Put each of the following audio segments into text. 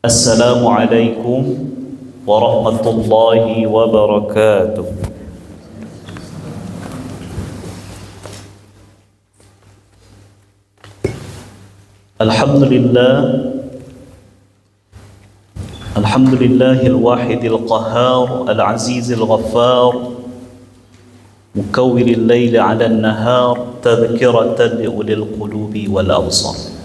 Assalamualaikum warahmatullahi wabarakatuh. Alhamdulillahil wahidil qahhar al-azizil ghaffar mukawwiril laili 'alan nahar tadhkiratan li ulil qulubi wal absar.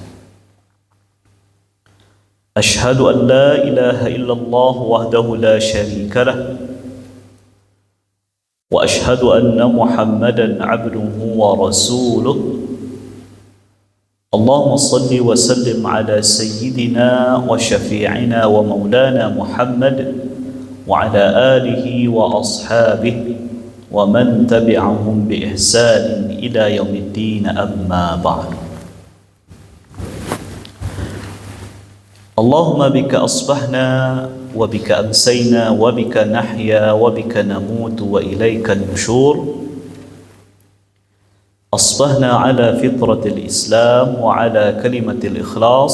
Ashhadu an la ilaha illallah wahdahu la sharika lah wa ashhadu anna Muhammadan 'abduhu wa rasuluh. Allahumma salli wa sallim ala sayyidina wa syafi'ina wa maulana Muhammad wa ala alihi wa ashabihi wa man tabi'ahum bi ihsanin ila yaumiddin, amma ba'du. Allahumma bika asbahna wa bika amsayna wa bika nahya wa bika namutu wa ilayka nushur. Asbahna ala fitratil Islam wa ala kalimatil ikhlas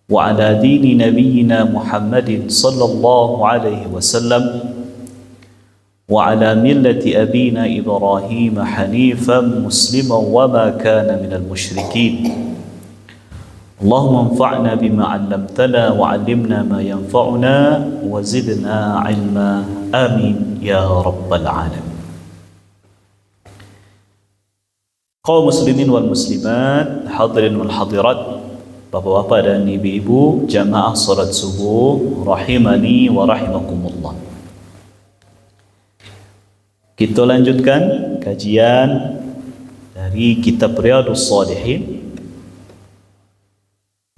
wa ala dini nabiyyina Muhammadin sallallahu alaihi wasallam wa ala millati abina Ibrahim hanifan musliman wa ma kana minal musyrikin. Allahumma anfa'na bima 'allamtana wa 'allimna ma yanfa'una wa zidna 'ilma. Amin ya rabbal alamin. Kaum muslimin wal muslimat, hadirin wal hadirat, bapak-bapak dan ibu-ibu, jamaah salat subuh rahimani wa rahimakumullah. Kita lanjutkan kajian dari kitab Riyadhus Shalihin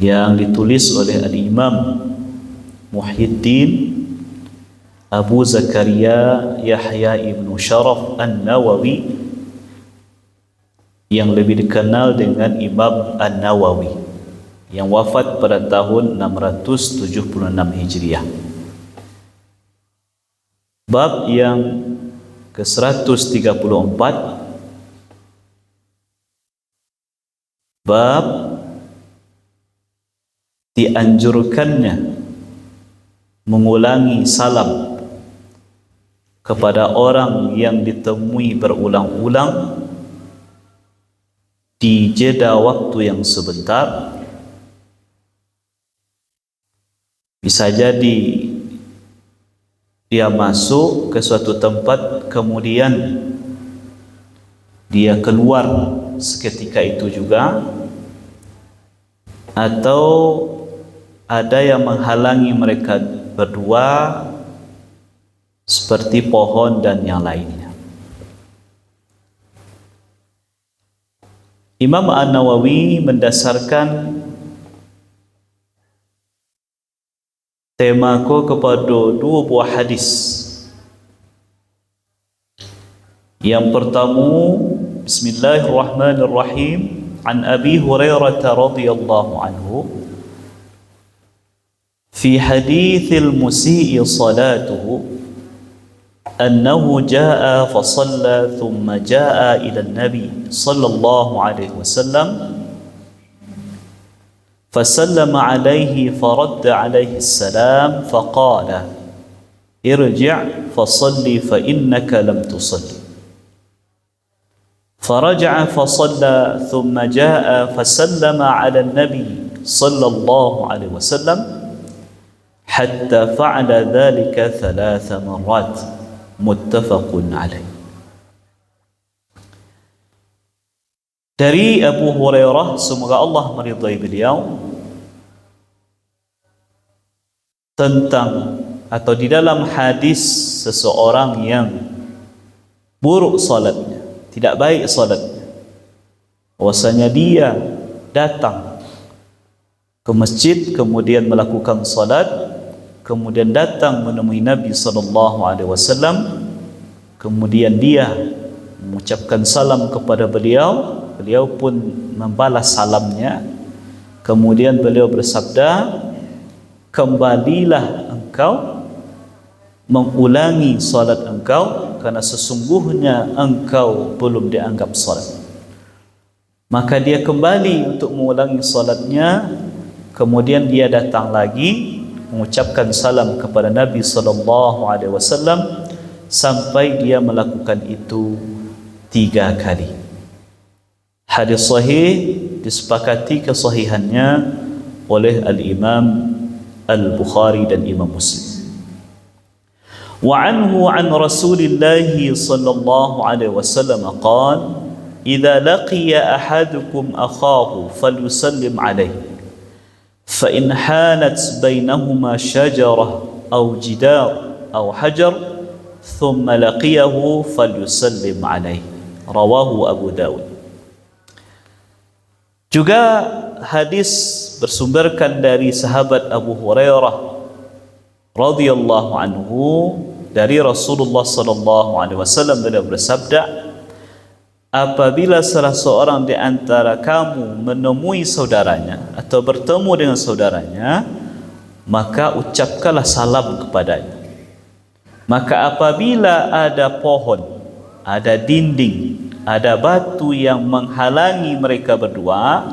yang ditulis oleh Al-Imam Muhyiddin Abu Zakaria Yahya ibn Sharaf An-Nawawi, yang lebih dikenal dengan Imam An-Nawawi, yang wafat pada tahun 676 Hijriah. Bab yang ke-134, bab dianjurkannya mengulangi salam kepada orang yang ditemui berulang-ulang di jeda waktu yang sebentar. Bisa jadi dia masuk ke suatu tempat, kemudian dia keluar seketika itu juga, atau ada yang menghalangi mereka berdua seperti pohon dan yang lainnya. Imam An-Nawawi mendasarkan temaku kepada dua buah hadis. Yang pertama, Bismillahirrahmanirrahim, an Abi Hurairah radhiyallahu anhu, fi hadithil musii salatuhu, أنه جاء فصلى ثم جاء إلى النبي صلى الله عليه وسلم فسلم عليه فرد عليه السلام فقال ارجع فصل فإنك لم تصل. فرجع فصلى ثم جاء فسلم على النبي صلى الله عليه وسلم حتى فعل ذلك 3 مرات. Muttafaqun alaih. Dari Abu Hurairah, semoga Allah meridai beliau, tentang atau di dalam hadis seseorang yang buruk salatnya, tidak baik salatnya, bahwasanya dia datang ke masjid kemudian melakukan salat, kemudian datang menemui Nabi SAW, kemudian dia mengucapkan salam kepada beliau, beliau pun membalas salamnya, kemudian beliau bersabda, kembalilah engkau mengulangi salat engkau, karena sesungguhnya engkau belum dianggap salat. Maka dia kembali untuk mengulangi salatnya, kemudian dia datang lagi mengucapkan salam kepada Nabi sallallahu alaihi wasallam sampai dia melakukan itu 3 kali. Hadis sahih disepakati kesahihannya oleh Al-Imam Al-Bukhari dan Imam Muslim. Wa anhu an Rasulillah sallallahu alaihi wasallam qala idza laqiya ahadukum akhahu falyusallim alaihi fa in hanat bainahuma shajarah aw jidar aw hajar thumma laqiyahu falyusallim alaihi. Rawahu Abu Dawud. Juga hadis bersumberkan dari sahabat Abu Hurairah radhiyallahu anhu dari Rasulullah sallallahu alaihi wasallam, beliau bersabda, apabila salah seorang di antara kamu menemui saudaranya atau bertemu dengan saudaranya, maka ucapkanlah salam kepadanya. Maka apabila ada pohon, ada dinding, ada batu yang menghalangi mereka berdua,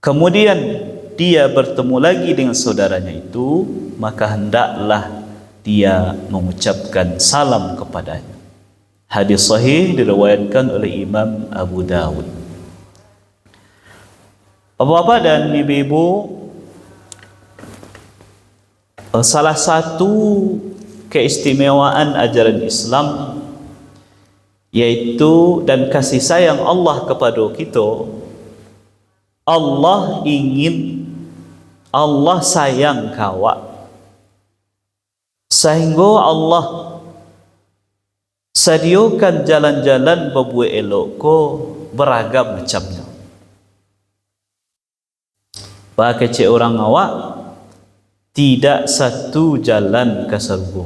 kemudian dia bertemu lagi dengan saudaranya itu, maka hendaklah dia mengucapkan salam kepadanya. Hadis sahih diriwayatkan oleh Imam Abu Dawud. Bapak-bapak dan ibu-ibu, salah satu keistimewaan ajaran Islam yaitu dan kasih sayang Allah kepada kita, Allah ingin, Allah sayang kawak, sehingga Allah sediakan jalan-jalan berbuat elok ko beragam macamnya. Pakai cik orang awak tidak satu jalan ke surga,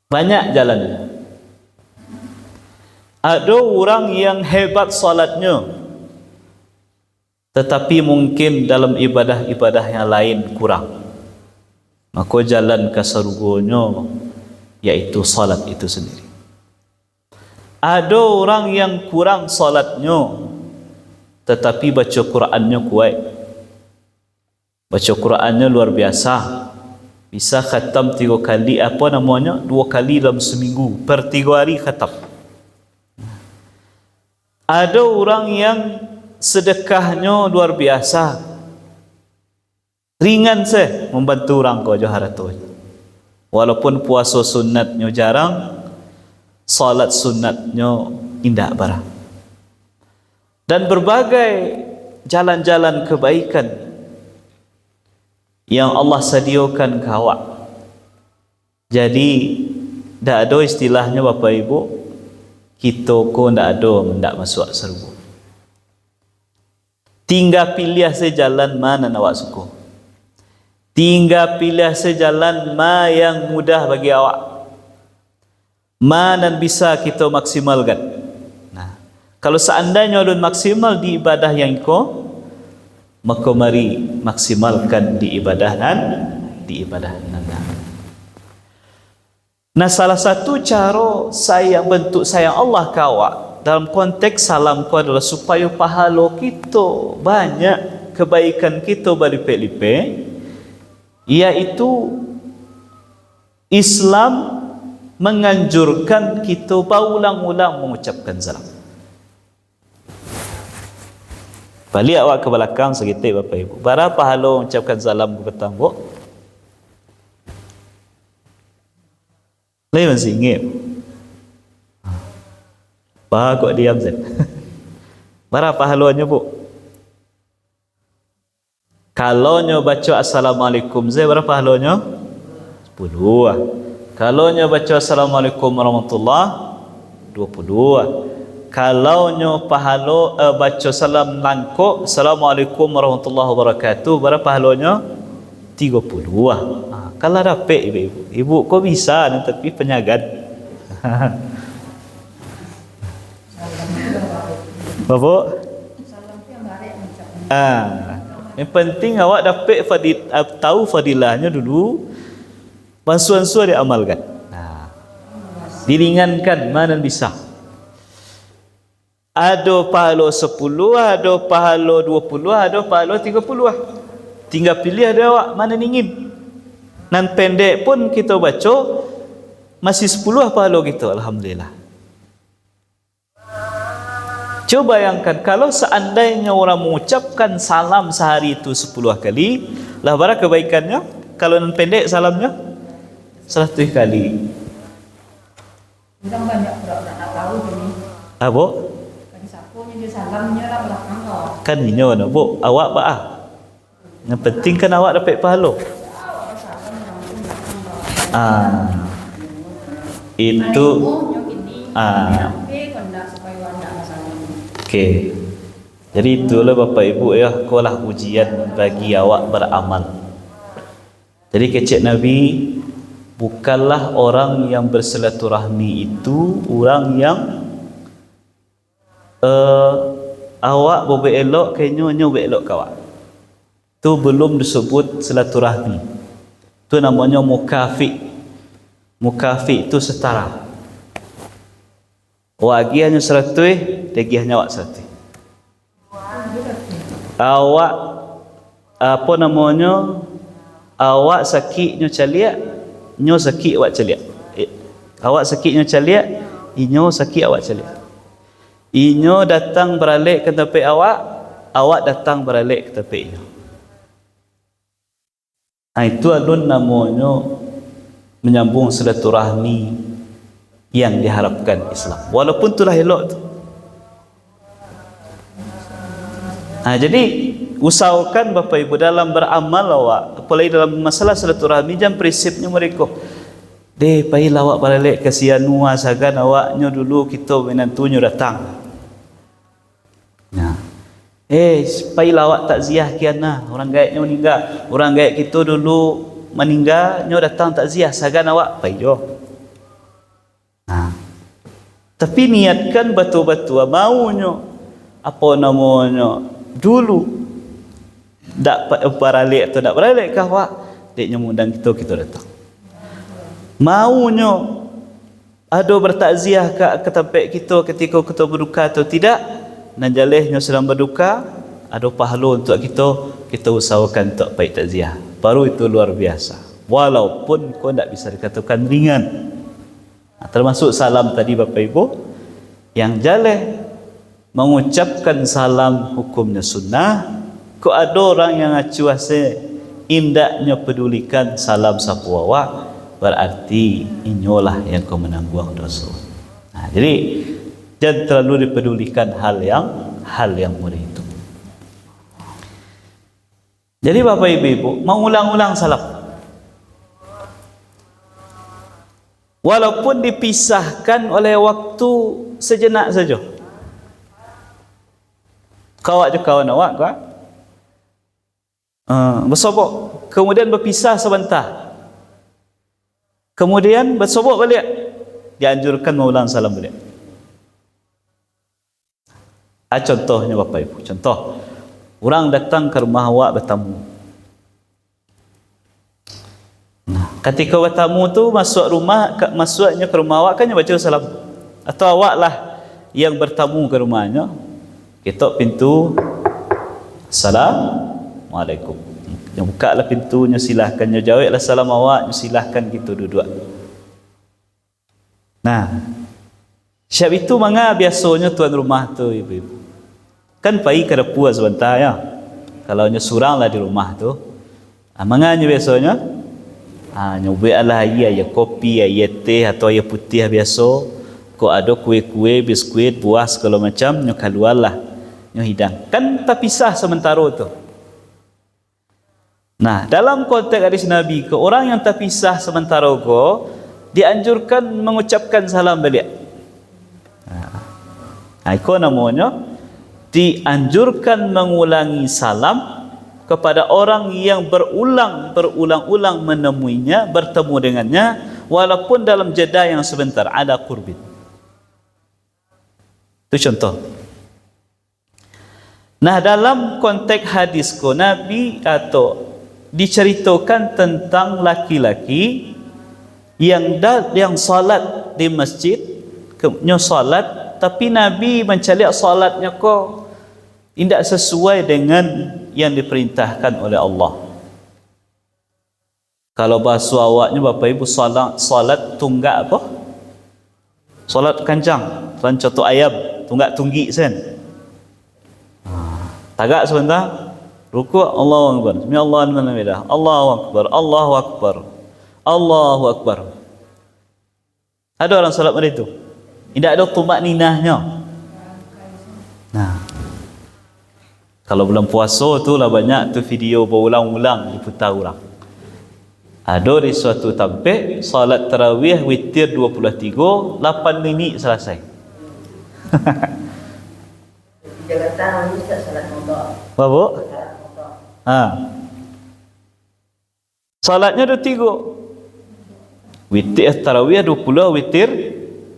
banyak jalannya. Ada orang yang hebat salatnya, tetapi mungkin dalam ibadah-ibadah yang lain kurang, maka jalan ke surganya yaitu salat itu sendiri. Ada orang yang kurang salatnya, tetapi baca Qurannya kuat, baca Qurannya luar biasa, bisa khatam 3 kali, 2 kali dalam seminggu, per 3 hari khatam. Ada orang yang sedekahnya luar biasa, ringan seh membantu orang kau johar tu. Walaupun puasa sunatnya jarang, salat sunatnya indah barang. Dan berbagai jalan-jalan kebaikan yang Allah sediakan kawak. Jadi tak ada istilahnya Bapak Ibu, kita ko ndak ada mendak masuk surga. Tinggal pilih sejalan mana nak awak suka. Tinggal pilih sejalan mana yang mudah bagi awak, mana bisa kita maksimalkan. Nah, kalau seandainya ulun maksimal di ibadah yang iko, maka mari maksimalkan di ibadah nan. Nah, salah satu cara bentuk sayang Allah kawak dalam konteks salam ku adalah supaya pahala kita banyak, kebaikan kita berlipat-lipat, iaitu Islam menganjurkan kita berulang-ulang mengucapkan salam. Balik awak ke belakang segitik Bapak Ibu. Berapa pahala mengucapkan salam ke petang, Bu? Lain masih ingat. Bah kok diam Zat. Berapa pahalanya, Bu? Kalau nyo baca assalamualaikum Zat, berapa pahalanya? 10 lah. Kalau nyo baca assalamualaikum warahmatullahi, 22. Kalau nyo pahala baca salam langkuk assalamualaikum warahmatullahi wabarakatuh, berapa pahalanya? 30 lah. Kalau dapat ibu-ibu, ibu kok bisa tapi penyagat. Bapak? Yang penting awak dapat tahu fadilahnya dulu, bansuan-suan diamalkan. Diringankan mana bisa. Ada pahala 10, ada pahala 20, ada pahala 30 lah. Tinggal pilih ada awak mana ingin. Nan pendek pun kita baca masih 10 pahala kita, alhamdulillah. Coba bayangkan kalau seandainya orang mengucapkan salam sehari itu 10 kali, lah berapa kebaikannya? Kalau nan pendek salamnya 100 kali. Orang banyak orang nak tahu ni. Apa? Tadi sapunya dia salamnya lah belakang kau. Kan ini mana bu? Awak ba ah. Yang penting kan awak dapat pahala. Itu okey. Jadi itulah Bapak Ibu ya, kolah ujian bagi awak beramal. Jadi kecik Nabi, bukanlah orang yang bersilaturahmi itu orang yang awak bobe elok kayaknya bobe elok kawak. Itu belum disebut silaturahmi. Itu namanya mukafi. Mukafi itu setara. Wagi hanya 100, lagi hanya awak 100. Awak apa namanya? Awak sakitnya caliak, nyo sakit awak caliak. Awak sakitnya caliak, inyo sakit awak caliak. Inyo datang beralik ke tempat awak, awak datang beralik ke tempat inyo. Itu alun namanya menyambung silaturahmi yang diharapkan Islam. Walaupun itulah elok tu. Jadi usahakan Bapak Ibu dalam beramal awak, apalagi dalam masalah silaturahmi, jangan prinsipnya mereka. Deh, payah awak balik kasihan nuah sagan awaknya dulu kita menantunya datang. Nah, payah awak takziah kiana orang gaibnya meninggal. Orang gaib kita dulu meninggal, nyo datang takziah sagan awak payah. Nah, tapi niatkan betul-betul maunya apa namanya dulu dak paralik atau dak paralik kah awak deknya mengundang kita datang. Maunya ada bertakziah ke tempat kita ketika kita berduka atau tidak, nan jalehnya sedang berduka ada pahala untuk kita usahakan untuk baik takziah. Baru itu luar biasa. Walaupun kau tak bisa dikatakan ringan. Termasuk salam tadi Bapak Ibu, yang jaleh mengucapkan salam hukumnya sunnah. Kok ada orang yang acuase indaknya pedulikan salam sapu awak, berarti inyolah yang kau menanggung dosa. Jadi jangan terlalu dipedulikan hal yang mudah itu. Jadi Bapak Ibu mau ulang-ulang salam. Walaupun dipisahkan oleh waktu sejenak saja. Kawak je kawan awak kah? Bersobok, kemudian berpisah sebentar. Kemudian bersobok balik. Dianjurkan mengulang salam balik. Contohnya Bapak Ibu, contoh. Orang datang ke rumah awak bertamu. Ketika bertamu tu masuknya ke rumah awak kan dia baca salam. Atau awak lah yang bertamu ke rumahnya, ketok pintu, Assalamualaikum. Yang buka lah pintunya, silahkan. Yang jawablah salam awak, silahkan kita duduk. Nah, siap itu manga biasanya tuan rumah tu ibu-ibu. Kan pergi ke dapur sebentar ya. Kalau nya surang lah di rumah tu. Manganya biasanya nyobalah ya kopi, ya teh atau ya putih biasa. Kok ada kuih-kuih, biskuit, buah segala macam, nyo keluarlah, nyo hidang. Kan terpisah sementara tu. Nah, dalam konteks hadis Nabi ke orang yang terpisah sementara ko dianjurkan mengucapkan salam balik. Itu namanya dianjurkan mengulangi salam kepada orang yang berulang-ulang menemuinya, bertemu dengannya, walaupun dalam jeda yang sebentar, ada qurbin. Itu contoh. Nah, dalam konteks hadis ko Nabi atau diceritakan tentang laki-laki yang salat di masjid, salat tapi Nabi mencaliak solatnya kok tidak sesuai dengan yang diperintahkan oleh Allah. Kalau bahasa awaknya Bapak Ibu, solat tunggak apa? Solat kancang, contoh ayam, tunggak tunggi sen. Tagak sebentar, ruku' Allahu Akbar, Bismillah Allahu Akbar, Allahu Akbar, Allahu Akbar, Allahu Akbar. Ada orang salat macam itu? Tidak ada tumak ninahnya. Nah, kalau bulan puasa tu lah banyak tu video berulang-ulang diputar ulang. Ada di suatu tampik salat tarawih witir 23, 8 minit selesai. Jakarta bisa salat motor. Apa? Salatnya 23. Witir tarawih 20, witir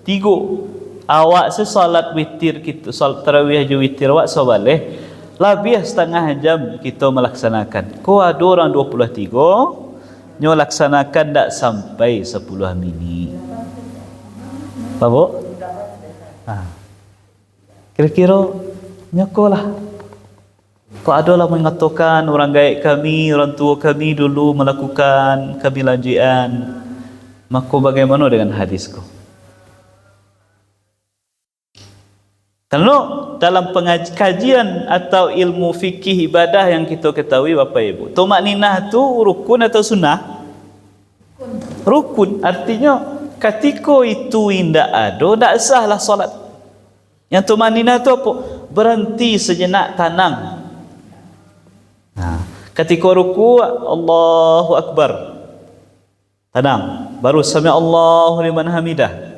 3. Awak sesalat witir kita, salat tarawih je witir awak sebaleh. Lebih setengah jam kita melaksanakan. Kau ada orang 23, nyo laksanakan tak sampai 10 minit. Apa? Kira-kira nyokolah. Kau adalah mengatakan orang gaib kami, orang tua kami dulu melakukan kebilanjian. Maka bagaimana dengan hadisku? Kalau dalam kajian atau ilmu fikih ibadah yang kita ketahui Bapak Ibu, tumak ninah tu rukun atau sunnah? Rukun. Artinya ketika itu tidak ada, tak sahlah solat. Yang tumak ninah tu apa? Berhenti sejenak, tenang. Ketika ruku' Allahu Akbar, tenang, baru sami Allahu liman hamidah.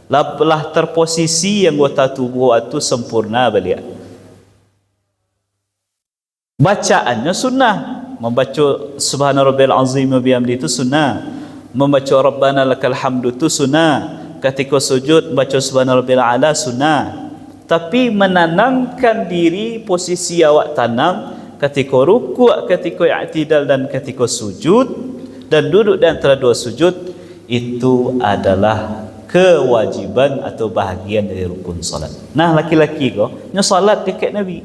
Lah terposisi yang anggota tubuh itu sempurna balik. Bacaannya sunnah. Membaca Subhana Rabbil Azim wa bihamdi itu sunnah. Membaca Rabbana lakal hamdu itu sunnah. Ketika sujud baca Subhana Rabbil A'la sunnah. Tapi menanamkan diri posisi awak tanam ketika rukuk, ketika i'tidal dan ketika sujud dan duduk di antara dua sujud, itu adalah kewajiban atau bahagian dari rukun salat. Nah, laki-laki ko nyo salat dekat Nabi.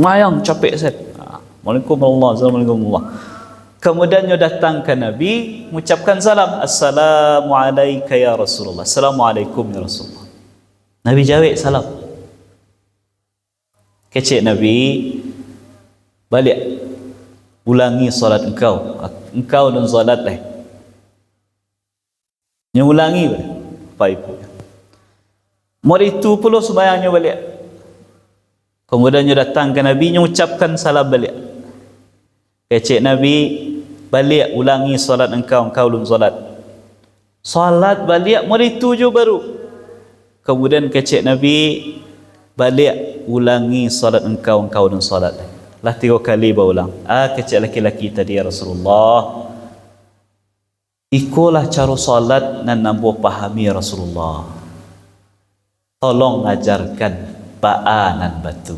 Mayang capek set. Assalamualaikum warahmatullahi wabarakatuh. Kemudian nyo datang ke Nabi, mengucapkan salam, Assalamu alayka ya Rasulullah. Assalamualaikum ya Rasulullah. Nabi jawab salam. Kecik Nabi, balik ulangi salat engkau dan salat lah. Yang ulangi Bapak Ibu. Murid itu pula sembahyangnya balik. Kemudian dia datang ke Nabi, dia ucapkan salam balik. Kecik Nabi, balik ulangi salat engkau belum salat. Salat balik murid itu je baru. Kemudian kecik Nabi, balik ulangi salat engkau belum salat. Lah 3 kali berulang. Kecik laki-laki tadi ya Rasulullah, ikulah cara salat dan nambuh pahami Rasulullah. Tolong ajarkan ba'anan batu.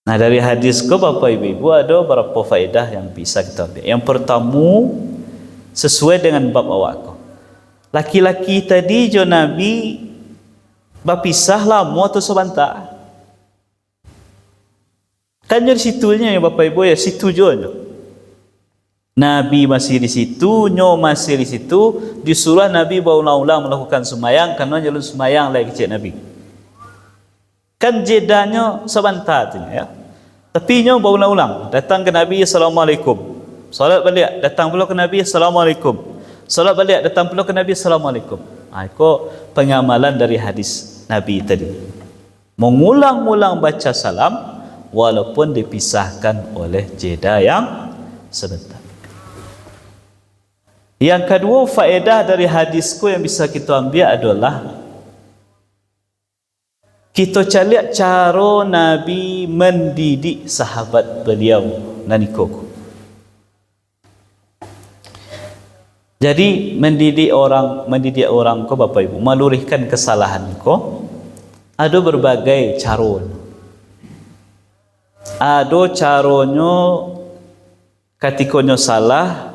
Nah, dari hadis ko Bapak Ibu ada beberapa faedah yang bisa kita ambil. Yang pertama, sesuai dengan bab awak ko. Laki-laki tadi jo Nabi berpisah lama atau sebentar. Kan di situnya ya Bapak Ibu ya, situ jo. Nabi masih di situ, nyo masih di situ, disuruh Nabi berulang-ulang melakukan sembahyang karena jalur sembahyang lagi kecil Nabi. Kan jedanya sebentar tu ya. Tapi nyo berulang-ulang, datang ke Nabi Assalamualaikum. Salat balik, datang pula ke Nabi Assalamualaikum. Salat balik, datang pula ke Nabi Assalamualaikum. Itu pengamalan dari hadis Nabi tadi. Mengulang-ulang baca salam walaupun dipisahkan oleh jeda yang sebentar. Yang kedua, faedah dari hadisku yang bisa kita ambil adalah kita cari cara Nabi mendidik sahabat beliau nanikoku. Jadi mendidik orang ko Bapak Ibu, melurihkan kesalahan ko, ada berbagai cara. Ada caranya ketika nyo salah,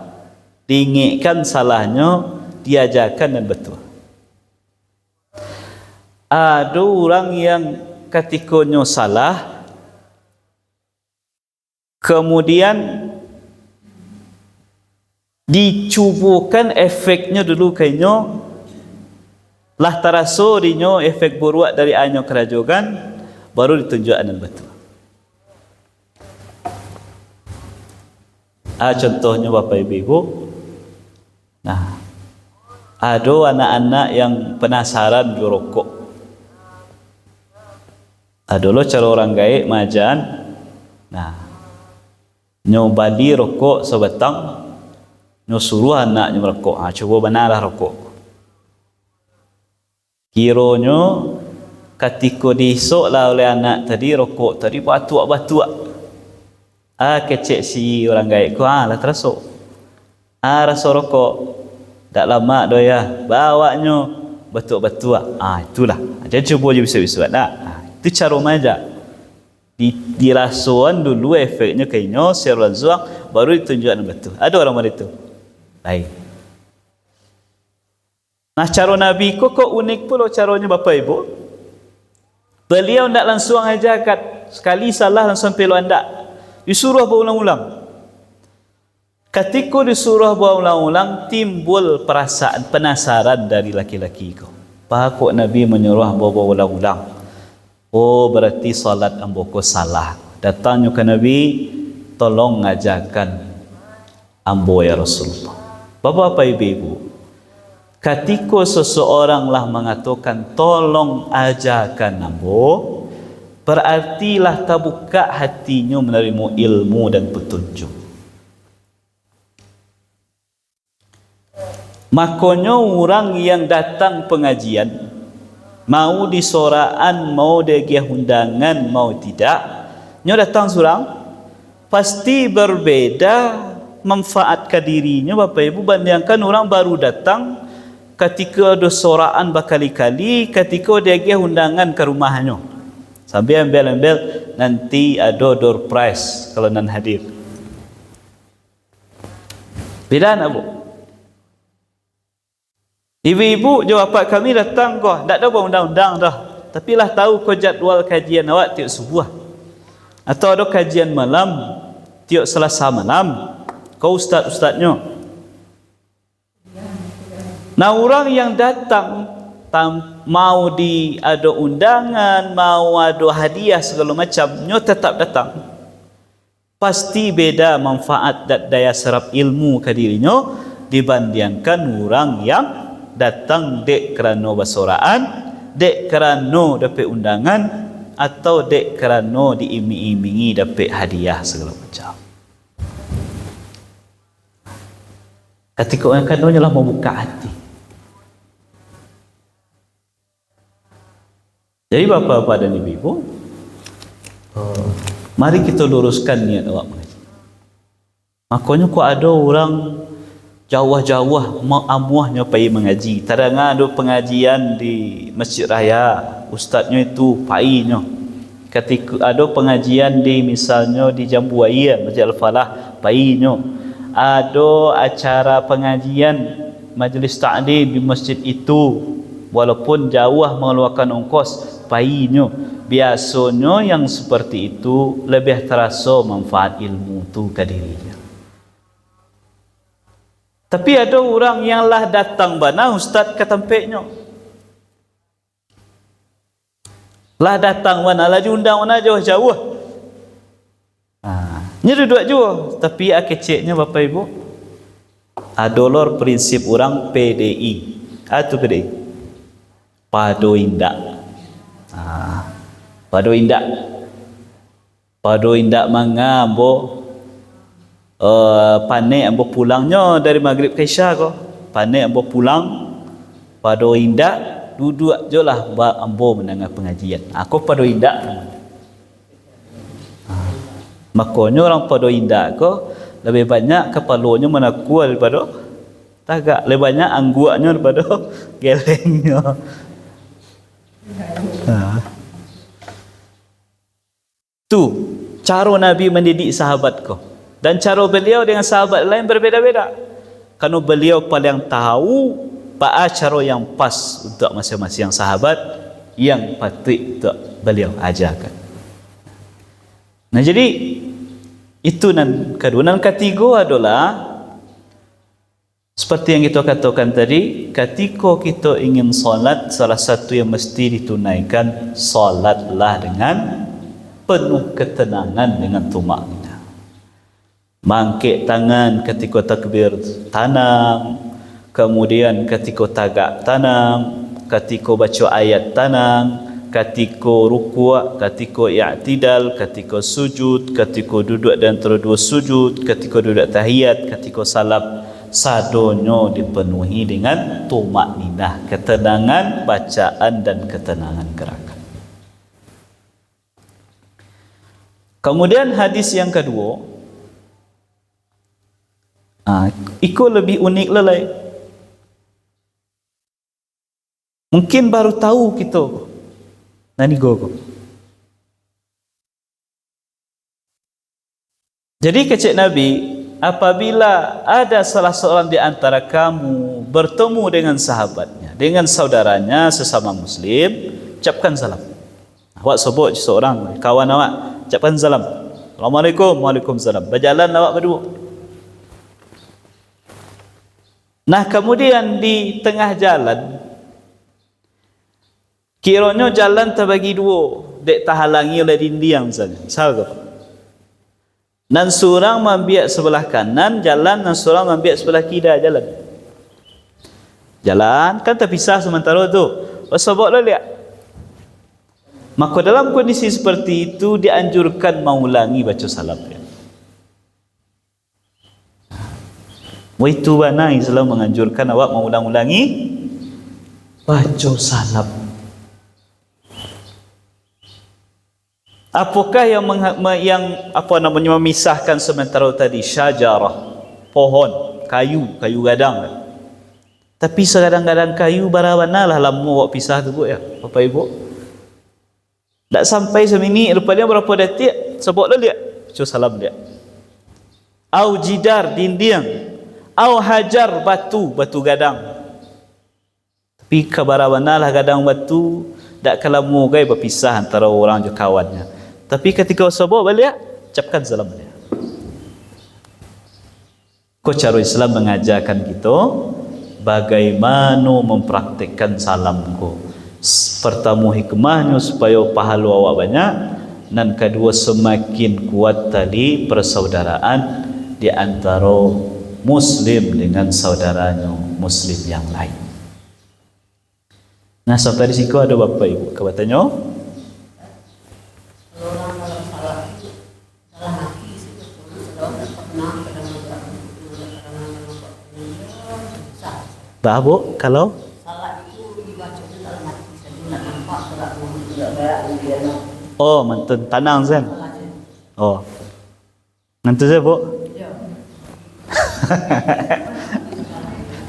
diingatkan salahnya, diajarkan dan betul. Ada orang yang ketikanya salah, kemudian dicubukan efeknya dulu kayaknya lah taraso dinyo efek buruk dari anyo kerajogan baru ditunjukkan dan betul. Contohnya Bapak Ibu, nah ada anak-anak yang penasaran rokok. Ada lo cara orang gaek majan, nah nyobali rokok sebatang, nyo suruh anaknya merokok. Coba benalah rokok. Kironyo ketika diisok lah oleh anak tadi rokok tadi batuk-batuk. Kecek si orang gaek ko lah terasuk. Rasa rokok tak lama doh ya. Bawanya batuk-batuk. Itulah. Jadi cuba je bisa-bisa nak. Itu cara maja. Dirasuan dulu efeknya kayaknya seruan zuang baru ditunjukkan betul. Ada orang macam itu. Baik. Nah cara Nabi kok unik pula caranya Bapak Ibu. Beliau tidak langsung ajarkan sekali salah langsung pelu anda. Disuruh berulang-ulang. Ketika disuruh berulang-ulang timbul perasaan penasaran dari laki-laki itu. Pak Nabi menyuruh berulang-ulang. Oh berarti salat amboko salah. Datangnya ke Nabi, tolong ngajarkan ambo ya Rasulullah. Bapak Ibu, ketika seseorang lah mengatakan tolong ajarkan ambo, berarti lah terbuka hatinya menerima ilmu dan petunjuk. Makanya orang yang datang pengajian, mau di soraan, mau dia undangan, mau tidak, nyo datang surang, pasti berbeda manfaatkan dirinya Bapak Ibu bandingkan orang baru datang ketika ada soraan berkali-kali, ketika dia undangan ke rumahnya. Sambil ambil-ambil nanti ada door prize kalau nan hadir. Beda nak bu? Ibu-ibu jawab kami datang kau, tak ada undang-undang dah. Tapi lah tahu kau jadual kajian awak tiap subuh. Atau ada kajian malam tiap Selasa malam. Kau ustaz-ustaznya. Nah orang yang datang mau ada undangan, mau ada hadiah segala macam, nyo tetap datang. Pasti beda manfaat dan daya serap ilmu ke dirinya dibandingkan orang yang datang dek kerana basoraan, dek kerana dapat undangan, atau dek kerana diiming-imingi dapat hadiah segala macam. Ketika orang kadang lah membuka hati. Jadi bapak-bapak dan ibu-ibu, mari kita luruskan niat awak mengaji. Makanya kok ada orang jauh-jauh amuahnya pergi mengaji. Terdengar ada pengajian di Masjid Raya, ustaznya itu painya. Ketika ada pengajian di misalnya di Jambu Air, Masjid Al-Falah, painya. Ada acara pengajian majlis ta'lim di masjid itu, walaupun jauh mengeluarkan ongkos, painya. Biasanya yang seperti itu lebih terasa manfaat ilmu tu ke dirinya. Tapi ada orang yang lah datang bana ustaz ke tempatnya. Lah datang bana lah diundang mana jauh-jauh. Ini duduk jauh, tapi keceknya Bapak Ibu. Adolor prinsip orang PDI. Itu PDI. Pado indak. Pado indak. Pado indak mangambo panik ambo pulangnya dari maghrib ke isya ko. Panik ambo pulang pado indak duduk je lah ambo mendengar pengajian. Aku pado indak. Makanya orang pado indak ko lebih banyak kepalanya menakua daripada tagak, lebih banyak angguaknya daripada gelengnya. Tu cara Nabi mendidik sahabat ko. Dan cara beliau dengan sahabat lain berbeza-beza. Karena beliau paling tahu cara yang pas untuk masing-masing sahabat yang patut untuk beliau ajarkan. Nah, jadi itu nan kedua. Nan ketiga adalah seperti yang kita katakan tadi, ketika kita ingin solat, salah satu yang mesti ditunaikan, solatlah dengan penuh ketenangan, dengan tumakninah. Mangkik tangan ketika takbir tanam, kemudian ketika tagak tanam, ketika baca ayat tanam, ketika rukuk, ketika i'tidal, ketika sujud, ketika duduk dan antara sujud, ketika duduk tahiyat, ketika salam, sadonyo dipenuhi dengan tumakninah, ketenangan bacaan dan ketenangan gerakan. Kemudian hadis yang kedua, ikut lebih unik lelai. Mungkin baru tahu kita. Nani go. Jadi kecik Nabi, apabila ada salah seorang di antara kamu bertemu dengan sahabatnya, dengan saudaranya sesama Muslim, ucapkan salam. Awak sebut seorang kawan awak, ucapkan salam. Assalamualaikum, waalaikumsalam. Berjalan awak berdua. Nah, kemudian di tengah jalan, kiranya jalan terbagi dua, dek terhalangi oleh dinding saja. Sahaja. Nan seorang membiak sebelah kanan jalan, nan seorang membiak sebelah kiri jalan. Jalan kan terpisah sementara tu. Sebablah lihat. Maka dalam kondisi seperti itu dianjurkan mengulangi baca salam. Itu mana Islam menganjurkan awak mengulang-ulangi baca salam. Apakah yang memisahkan sementara tadi? Syajarah, pohon, kayu gadang. Tapi sekadang-kadang kayu barawanalah lama awak pisah tu ya, Bapak Ibu. Tak sampai semini, rupanya berapa detik sebablah lihat baca salam dia. Au jidar, dinding, au hajar, batu gadang. Tapi kabarawanalah gadang batu, tak kelamu gai berpisah antara orang je kawannya. Tapi ketika sebab balik, ucapkan salam dia. Kau cara Islam mengajarkan kita bagaimana mempraktikkan salam ko. Pertama hikmahnya supaya pahala awak banyak, dan kedua semakin kuat tali persaudaraan di antara Muslim dengan saudaranya Muslim yang lain. Nah, sampai di situ ada Bapak Ibu kabarnya. Bu, kalau mantan tanang sen. Nanti saya Bu.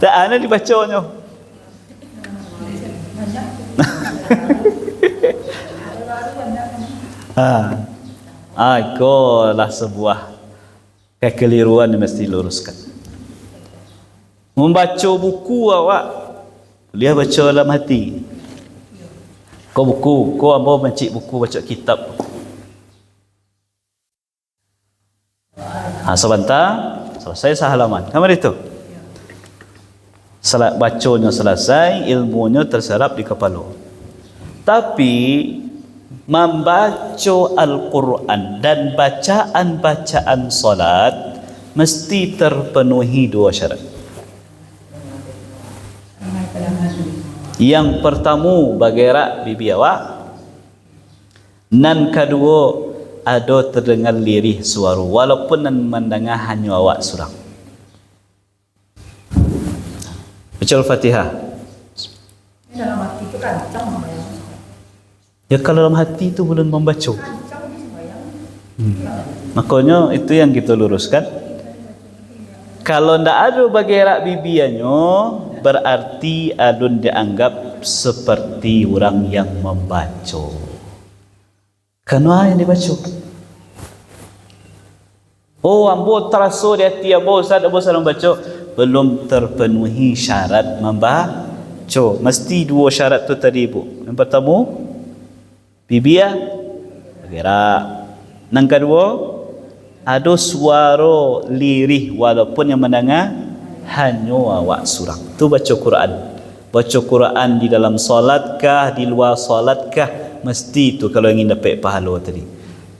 Tak ada dibacanya. Itulah sebuah kekeliruan yang mesti luruskan. Membaca buku awak, dia baca dalam hati. Kau ambil mencik buku, baca kitab. Sebentar, selesai sehalaman. Kamar itu. Bacanya selesai, ilmunya terserap di kepala. Tapi membaca Al-Quran dan bacaan-bacaan solat mesti terpenuhi dua syarat. Yang pertama bergerak bibi awak, nan kedua ada terdengar lirih suara walaupun nan mendengar hanya awak surang. Baca Al-Fatihah. Dalam hati itu kancang sembahyang. Ya kalau dalam hati itu belum membaca. Kancang di sembahyang. Makanya itu yang kita luruskan. Kalau ndak ada bergerak bibiannya, berarti alun dianggap seperti orang yang membaca. Kenapa yang dibaca? Ambo terasa di hati ambo Ustaz, ambo sedang baca. belum terpenuhi syarat membaca. Mesti dua syarat tu tadi Bu. Yang pertama, bibir bergerak. Yang kedua, ada suara lirih walaupun yang mendengar hanya awak surang. Tu baca Quran. Baca Quran di dalam solatkah, di luar solatkah, mesti tu kalau ingin dapat pahala tadi.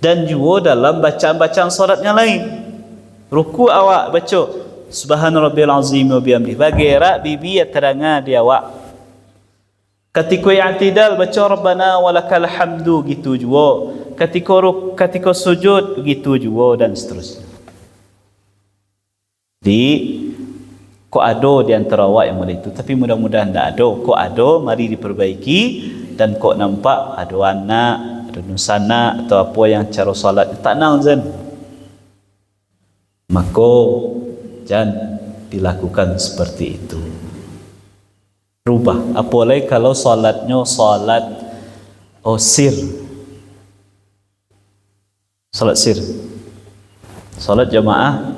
Dan juga dalam bacaan-bacaan solat yang lain. Ruku awak baca Subhana Rabbil Azim wa bihamdi. Bergerak bibir terdengar di awak. Ketika i'tidal baca Rabbana walakal hamdu, gitu juga. Ketika sujud begitu juga, dan seterusnya. Jadi kok ada di antara awak yang boleh itu, tapi mudah-mudahan tak ada. Kok ada, mari diperbaiki. Dan kok nampak ada anak, ada nusana atau apa yang cara solat tak nang maka jangan dilakukan seperti itu. Rubah. Apalagi kalau solatnya solat sir. Solat sir. Solat jamaah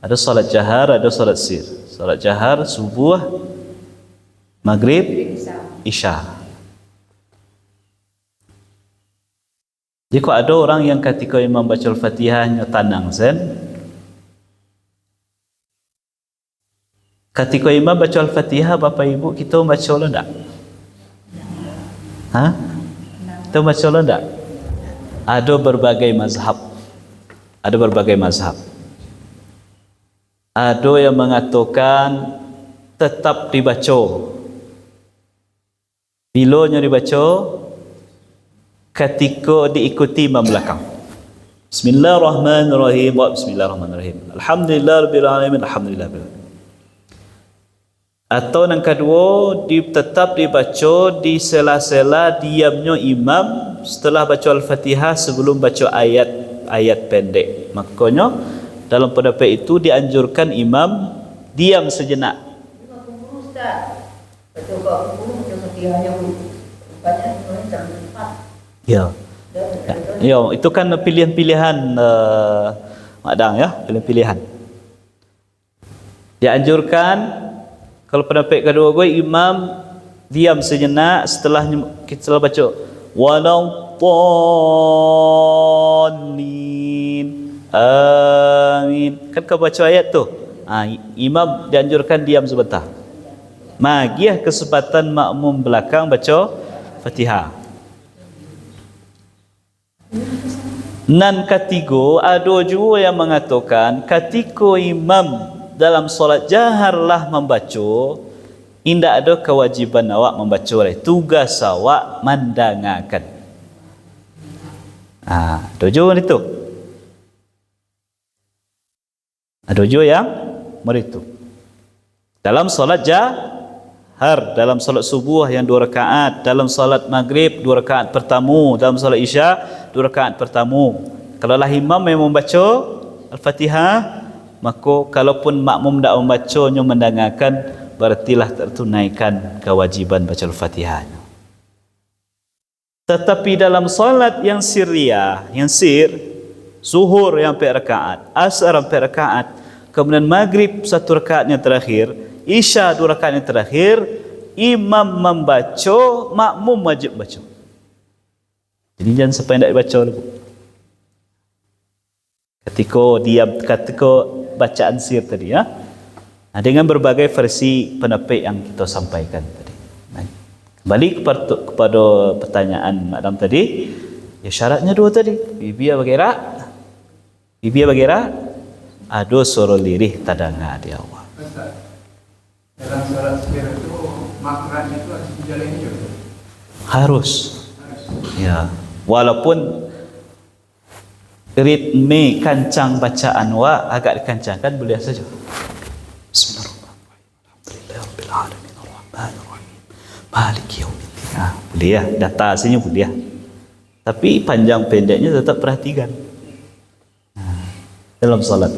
ada solat jahar, ada solat sir. Solat jahar subuh, maghrib, isya. Jika ada orang yang ketika imam baca Al-Fatihahnya tanang ketika imam baca Al-Fatihah, Bapak Ibu, kita baca lo tak? Kita baca lo tak? Ada berbagai mazhab. Ada berbagai mazhab. Ada yang mengatakan tetap dibaca. Bilanya dibaca ketika diikuti imam belakang. Bismillahirrahmanirrahim. Bismillahirrahmanirrahim. Alhamdulillahirabbil alamin. Alhamdulillahirabbil alamin. Atau yang kedua, tetap dibaca di sela-sela diamnya imam setelah baca Al-Fatihah sebelum baca ayat pendek. Makanya dalam pendapat itu dianjurkan imam diam sejenak. Ya. Ya, itu kan pilihan-pilihan Mak Dang ya, pilihan-pilihan. Dianjurkan kalau pendapat kedua gue, imam diam sejenak setelah kita baca walau dhalin amin. Kan kau baca ayat tu, imam dianjurkan diam sebentar. Magiah kesempatan makmum belakang baca Fatihah. Nan ketiga, ada juga yang mengatakan ketika imam dalam solat jaharlah membaca, indak ada kewajiban awak membaca lagi. Tugas awak mendengarkan. Dojo itu. Dojo yang meritu. Dalam solat jahar, dalam solat subuh yang 2 rakaat, dalam solat maghrib 2 rakaat pertama, dalam solat isya 2 rakaat pertama. Kalau lah imam yang membaca Al-Fatihah, maka kalaupun makmum tak membacanya mendengarkan, berartilah tertunaikan kewajiban baca Al-Fatihah. Tetapi dalam solat yang sirriyah, yang sir, zuhur yang 4 rakaat, asar 4 rakaat, kemudian maghrib 1 rakaat yang terakhir, isya 2 rakaat yang terakhir, imam membaca, makmum wajib baca. Jadi jangan sampai tidak dibaca dulu. Ketika bacaan sir tadi ya, dengan berbagai versi pendapat yang kita sampaikan tadi. Kembali kepada pertanyaan Madam tadi, ya syaratnya 2 tadi. Bibir bergerak, ada suara lirih terdengar di awal. Dalam solat sir itu makhrajnya itu harus dijalani juga. Harus. Ya, walaupun ritme kancang bacaan agak dikancangkan, boleh saja. Bismillahirrahmanirrahim. Alhamdulillahirabbil alamin arrahmanirrahim maliki yaumiddin. Boleh ya, data aslinya boleh ya. Tapi panjang pendeknya tetap perhatikan dalam salat.